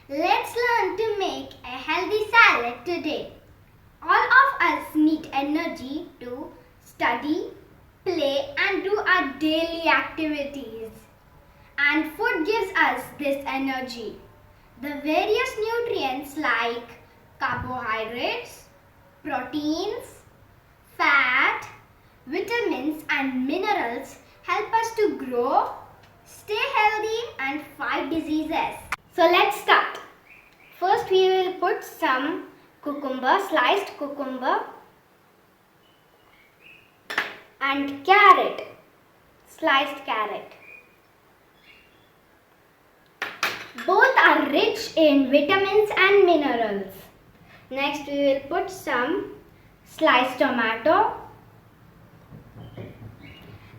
Let's learn to make a healthy salad today. All of us need energy to study, play and do our daily activities. And food gives us this energy. The various nutrients like carbohydrates, proteins, fat, vitamins and minerals help us to grow, stay healthy and fight diseases. So let's start. First we will put some cucumber, sliced cucumber and carrot, sliced carrot. Both are rich in vitamins and minerals. Next we will put some sliced tomato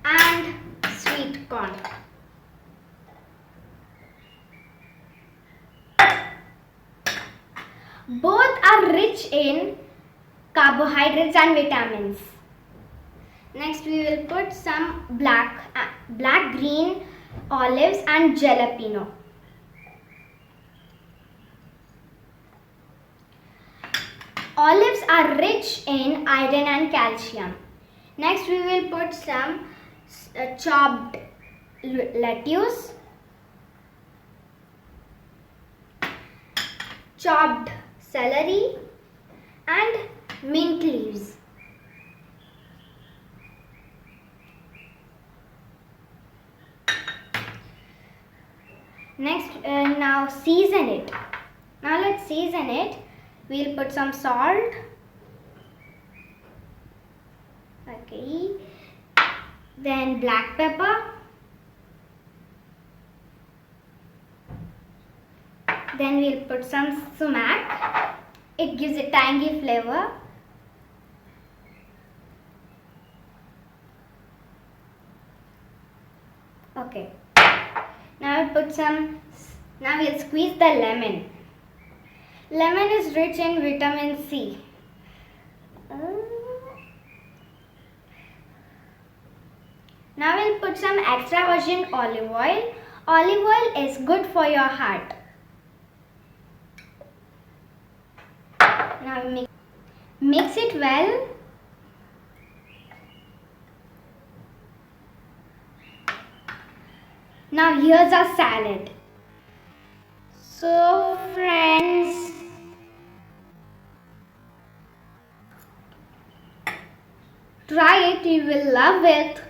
and sweet corn. Both are rich in carbohydrates and vitamins. Next we will put some black green olives and jalapeno. Olives are rich in iron and calcium. Next we will put some chopped lettuce, chopped celery and mint leaves. Next, now season it. Now let's season it. We'll put some salt. Okay. Then black pepper. Then we'll put some sumac. It gives a tangy flavor. Okay. Now we'll squeeze the lemon. Lemon is rich in vitamin C. Now we'll put some extra virgin olive oil. Olive oil is good for your heart. Now mix it well. Now here's our salad. So friends, try it, you will love it.